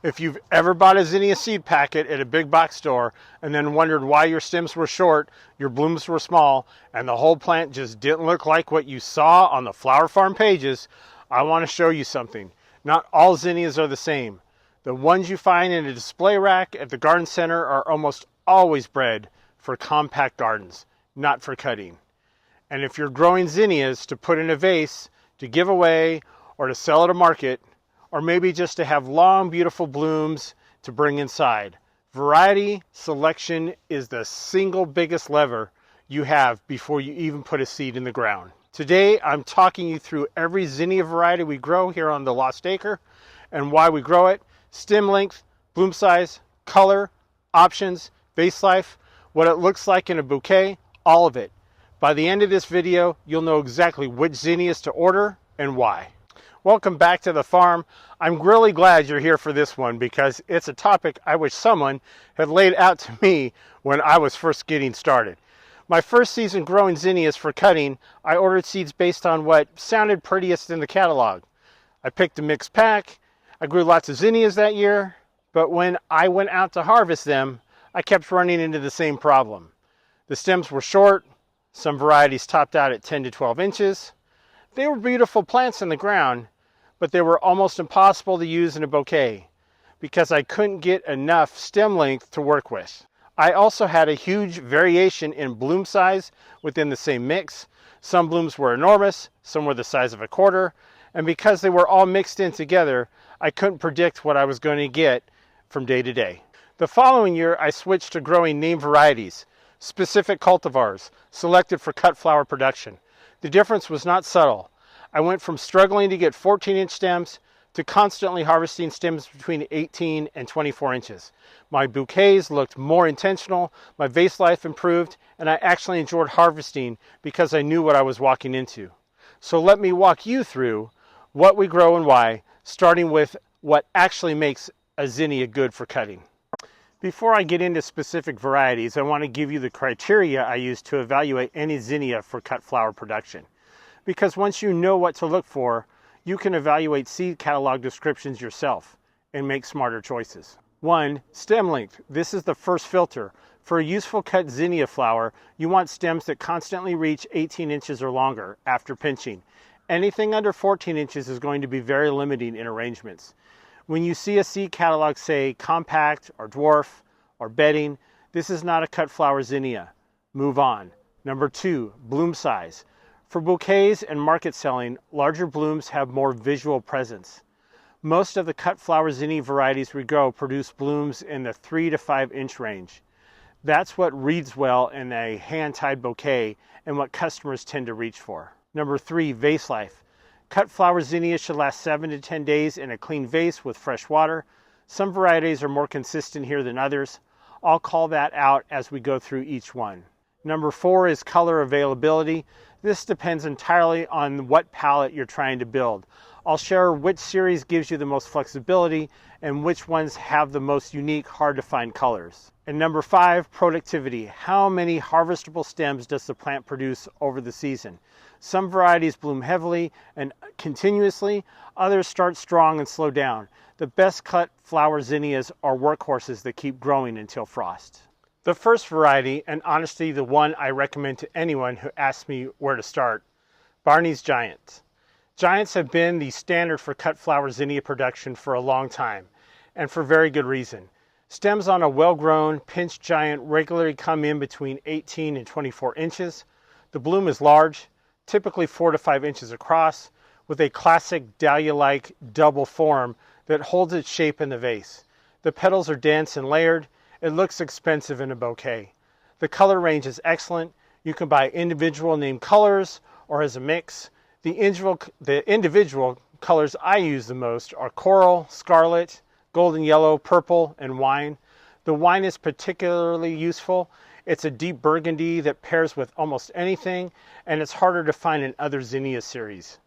If you've ever bought a zinnia seed packet at a big box store and then wondered why your stems were short, your blooms were small, and the whole plant just didn't look like what you saw on the flower farm pages, I want to show you something. Not all zinnias are the same. The ones you find in a display rack at the garden center are almost always bred for compact gardens, not for cutting. And if you're growing zinnias to put in a vase, to give away, or to sell at a market, or maybe just to have long, beautiful blooms to bring inside, variety selection is the single biggest lever you have before you even put a seed in the ground. Today, I'm talking you through every zinnia variety we grow here on the Lost Acre and why we grow it, stem length, bloom size, color, options, vase life, what it looks like in a bouquet, all of it. By the end of this video, you'll know exactly which zinnias to order and why. Welcome back to the farm. I'm really glad you're here for this one because it's a topic I wish someone had laid out to me when I was first getting started. My first season growing zinnias for cutting, I ordered seeds based on what sounded prettiest in the catalog. I picked a mixed pack. I grew lots of zinnias that year, but when I went out to harvest them, I kept running into the same problem. The stems were short. Some varieties topped out at 10 to 12 inches. They were beautiful plants in the ground, but they were almost impossible to use in a bouquet because I couldn't get enough stem length to work with. I also had a huge variation in bloom size within the same mix. Some blooms were enormous, some were the size of a quarter, and because they were all mixed in together, I couldn't predict what I was going to get from day to day. The following year, I switched to growing name varieties, specific cultivars, selected for cut flower production. The difference was not subtle. I went from struggling to get 14-inch stems to constantly harvesting stems between 18 and 24 inches. My bouquets looked more intentional, my vase life improved, and I actually enjoyed harvesting because I knew what I was walking into. So let me walk you through what we grow and why, starting with what actually makes a zinnia good for cutting. Before I get into specific varieties, I want to give you the criteria I use to evaluate any zinnia for cut flower production. Because once you know what to look for, you can evaluate seed catalog descriptions yourself and make smarter choices. 1. Stem length. This is the first filter. For a useful cut zinnia flower, you want stems that constantly reach 18 inches or longer after pinching. Anything under 14 inches is going to be very limiting in arrangements. When you see a seed catalog say compact or dwarf or bedding, this is not a cut flower zinnia. Move on. Number 2, bloom size. For bouquets and market selling, larger blooms have more visual presence. Most of the cut flower zinnia varieties we grow produce blooms in the 3 to 5 inch range. That's what reads well in a hand-tied bouquet and what customers tend to reach for. Number 3, vase life. Cut flower zinnias should last 7 to 10 days in a clean vase with fresh water. Some varieties are more consistent here than others. I'll call that out as we go through each one. Number 4 is color availability. This depends entirely on what palette you're trying to build. I'll share which series gives you the most flexibility and which ones have the most unique, hard to find colors. And number 5, productivity. How many harvestable stems does the plant produce over the season? Some varieties bloom heavily and continuously, others start strong and slow down. The best cut flower zinnias are workhorses that keep growing until frost. The first variety, and honestly the one I recommend to anyone who asks me where to start, Barney's Giants. Giants have been the standard for cut flower zinnia production for a long time, and for very good reason. Stems on a well-grown, pinched giant regularly come in between 18 and 24 inches. The bloom is large, typically 4 to 5 inches across, with a classic dahlia-like double form that holds its shape in the vase. The petals are dense and layered. It looks expensive in a bouquet. The color range is excellent. You can buy individual named colors or as a mix. The individual colors I use the most are coral, scarlet, golden yellow, purple, and wine. The wine is particularly useful. It's a deep burgundy that pairs with almost anything, and it's harder to find in other zinnia series.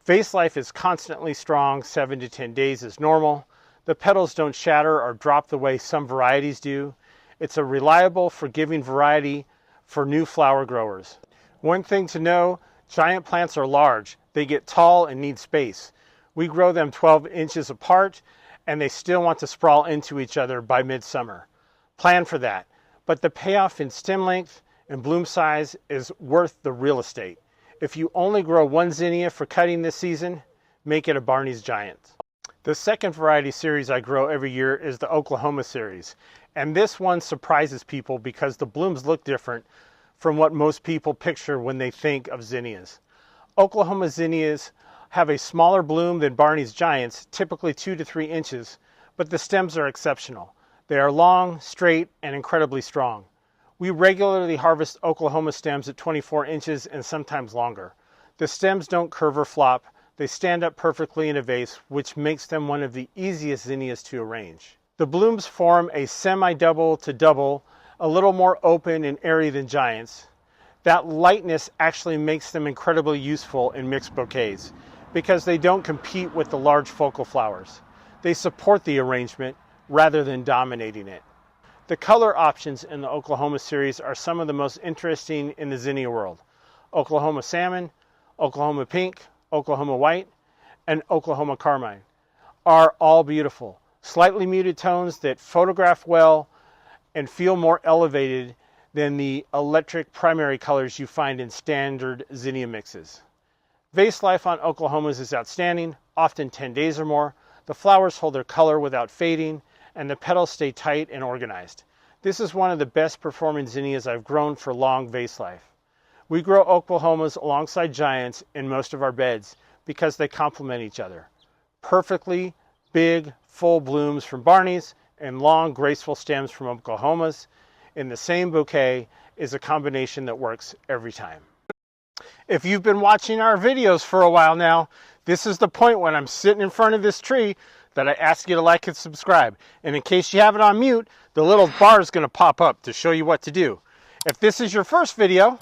Vase life is constantly strong, 7 to 10 days is normal. The petals don't shatter or drop the way some varieties do. It's a reliable, forgiving variety for new flower growers. One thing to know, giant plants are large. They get tall and need space. We grow them 12 inches apart, and they still want to sprawl into each other by midsummer. Plan for that, but the payoff in stem length and bloom size is worth the real estate. If you only grow one zinnia for cutting this season, make it a Barney's Giant. The second variety series I grow every year is the Oklahoma series, and this one surprises people because the blooms look different from what most people picture when they think of zinnias. Oklahoma zinnias have a smaller bloom than Barney's Giants, typically 2 to 3 inches, but the stems are exceptional. They are long, straight, and incredibly strong. We regularly harvest Oklahoma stems at 24 inches and sometimes longer. The stems don't curve or flop. They stand up perfectly in a vase, which makes them one of the easiest zinnias to arrange. The blooms form a semi-double to double, a little more open and airy than Giants. That lightness actually makes them incredibly useful in mixed bouquets because they don't compete with the large focal flowers. They support the arrangement rather than dominating it. The color options in the Oklahoma series are some of the most interesting in the zinnia world. Oklahoma salmon, Oklahoma pink, Oklahoma white, and Oklahoma carmine are all beautiful. Slightly muted tones that photograph well and feel more elevated than the electric primary colors you find in standard zinnia mixes. Vase life on Oklahomas is outstanding, often 10 days or more. The flowers hold their color without fading, and the petals stay tight and organized. This is one of the best performing zinnias I've grown for long vase life. We grow Oklahomas alongside Giants in most of our beds because they complement each other. Perfectly big, full blooms from Barney's and long, graceful stems from Oklahomas in the same bouquet is a combination that works every time. If you've been watching our videos for a while now, this is the point when I'm sitting in front of this tree that I ask you to like and subscribe. And in case you have it on mute, the little bar is going to pop up to show you what to do. If this is your first video,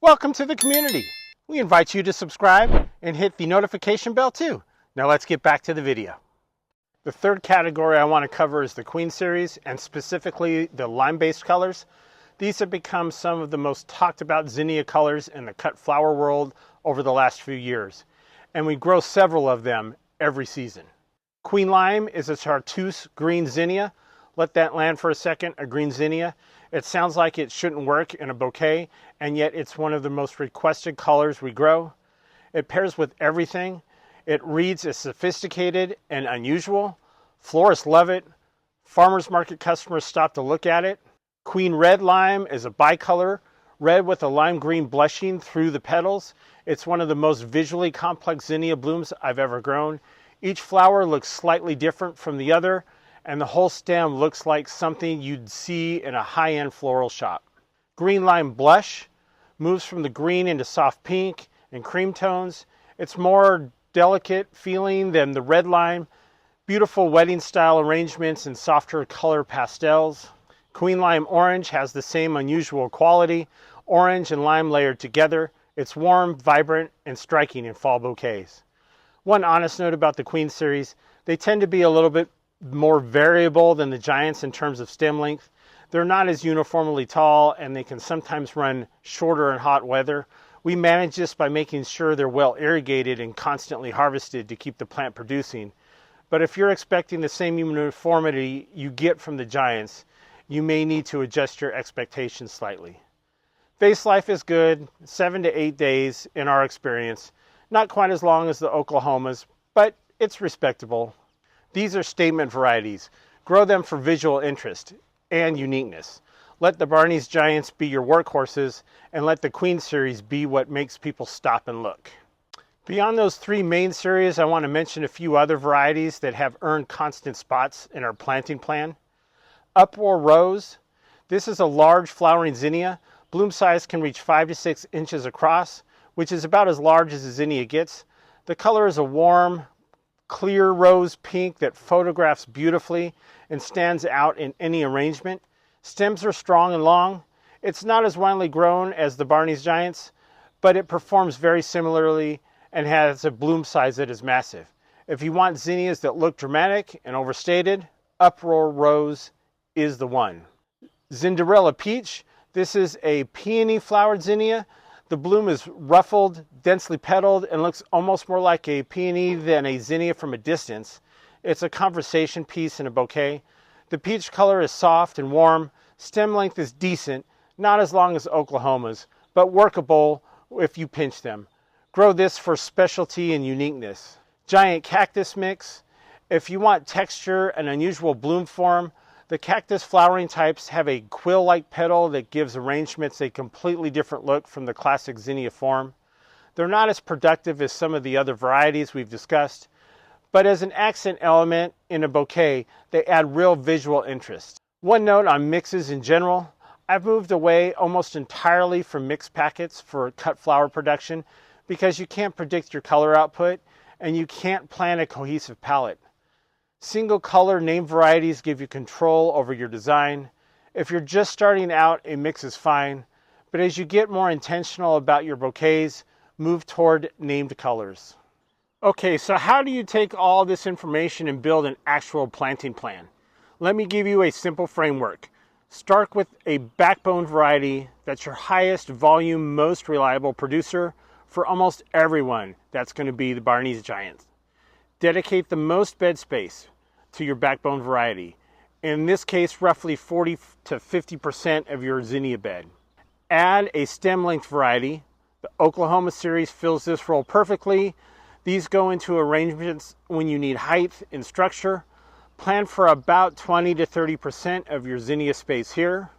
welcome to the community. We invite you to subscribe and hit the notification bell too. Now let's get back to the video. The third category I want to cover is the Queen series, and specifically the lime-based colors. These have become some of the most talked about zinnia colors in the cut flower world over the last few years, and we grow several of them every season. Queen Lime is a chartreuse green zinnia. Let that land for a second, a green zinnia. It sounds like it shouldn't work in a bouquet, and yet it's one of the most requested colors we grow. It pairs with everything. It reads as sophisticated and unusual. Florists love it. Farmers market customers stop to look at it. Queen Red Lime is a bicolor, red with a lime green blushing through the petals. It's one of the most visually complex zinnia blooms I've ever grown. Each flower looks slightly different from the other, and the whole stem looks like something you'd see in a high-end floral shop. Green Lime Blush moves from the green into soft pink and cream tones. It's more delicate feeling than the red lime. Beautiful wedding style arrangements and softer color pastels. Queen Lime Orange has the same unusual quality, orange and lime layered together. It's warm, vibrant, and striking in fall bouquets. One honest note about the Queen series, they tend to be a little bit more variable than the Giants in terms of stem length. They're not as uniformly tall, and they can sometimes run shorter in hot weather. We manage this by making sure they're well irrigated and constantly harvested to keep the plant producing. But if you're expecting the same uniformity you get from the Giants, you may need to adjust your expectations slightly. Vase life is good, 7 to 8 days in our experience. Not quite as long as the Oklahomas, but it's respectable. These are statement varieties. Grow them for visual interest and uniqueness. Let the Barney's Giants be your workhorses, and let the Queen series be what makes people stop and look. Beyond those three main series, I want to mention a few other varieties that have earned constant spots in our planting plan. Uproar Rose. This is a large flowering zinnia. Bloom size can reach 5 to 6 inches across, which is about as large as a zinnia gets. The color is a warm, clear rose pink that photographs beautifully and stands out in any arrangement. Stems are strong and long. It's not as widely grown as the Barney's Giants, but it performs very similarly and has a bloom size that is massive. If you want zinnias that look dramatic and overstated, Uproar Rose is the one. Zinderella Peach. This is a peony flowered zinnia. The bloom is ruffled, densely petaled, and looks almost more like a peony than a zinnia from a distance. It's a conversation piece in a bouquet. The peach color is soft and warm. Stem length is decent, not as long as Oklahoma's, but workable if you pinch them. Grow this for specialty and uniqueness. Giant cactus mix. If you want texture and unusual bloom form, the cactus flowering types have a quill-like petal that gives arrangements a completely different look from the classic zinnia form. They're not as productive as some of the other varieties we've discussed, but as an accent element in a bouquet, they add real visual interest. One note on mixes in general, I've moved away almost entirely from mixed packets for cut flower production because you can't predict your color output and you can't plan a cohesive palette. Single color named varieties give you control over your design. If you're just starting out, a mix is fine, but as you get more intentional about your bouquets, move toward named colors. Okay, so how do you take all this information and build an actual planting plan? Let me give you a simple framework. Start with a backbone variety that's your highest volume, most reliable producer. For almost everyone, that's going to be the Barney's Giant. Dedicate the most bed space to your backbone variety. In this case, roughly 40 to 50% of your zinnia bed. Add a stem length variety. The Oklahoma series fills this role perfectly. These go into arrangements when you need height and structure. Plan for about 20 to 30% of your zinnia space here.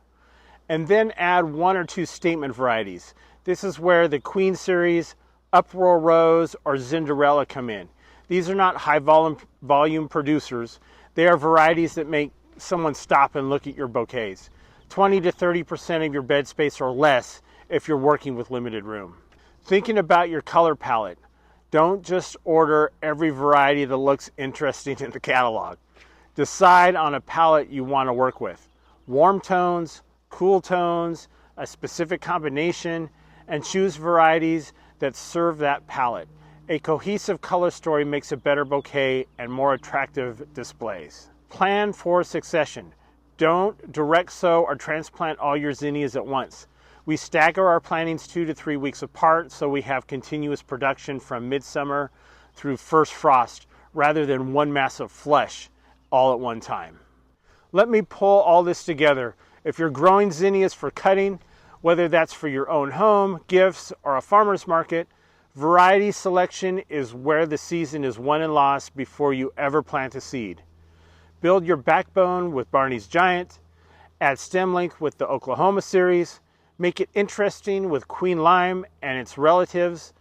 And then add one or two statement varieties. This is where the Queen series, Uproar Rose, or Zinderella come in. These are not high volume producers. They are varieties that make someone stop and look at your bouquets. 20 to 30% of your bed space or less if you're working with limited room. Thinking about your color palette, don't just order every variety that looks interesting in the catalog. Decide on a palette you want to work with. Warm tones, cool tones, a specific combination, and choose varieties that serve that palette. A cohesive color story makes a better bouquet and more attractive displays. Plan for succession. Don't direct sow or transplant all your zinnias at once. We stagger our plantings 2 to 3 weeks apart so we have continuous production from midsummer through first frost rather than one massive flush all at one time. Let me pull all this together. If you're growing zinnias for cutting, whether that's for your own home, gifts, or a farmer's market, variety selection is where the season is won and lost before you ever plant a seed. Build your backbone with Barney's Giant, add stem length with the Oklahoma series, make it interesting with Queen Lime and its relatives,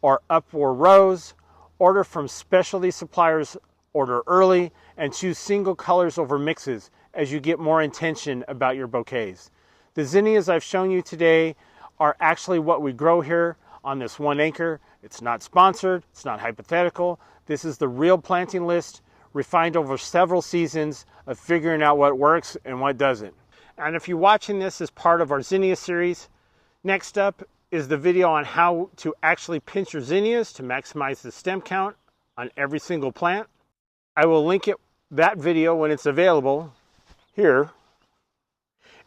or Uproar Rose. Order from specialty suppliers, order early, and choose single colors over mixes as you get more intention about your bouquets. The zinnias I've shown you today are actually what we grow here on this 1 acre. It's not sponsored, it's not hypothetical. This is the real planting list, refined over several seasons of figuring out what works and what doesn't. And if you're watching this as part of our zinnia series, next up is the video on how to actually pinch your zinnias to maximize the stem count on every single plant. I will link that video when it's available here.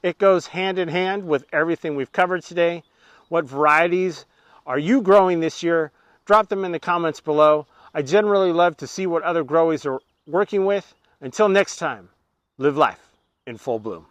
It goes hand in hand with everything we've covered today. What varieties are you growing this year? Drop them in the comments below. I generally love to see what other growers are working with. Until next time, live life in full bloom.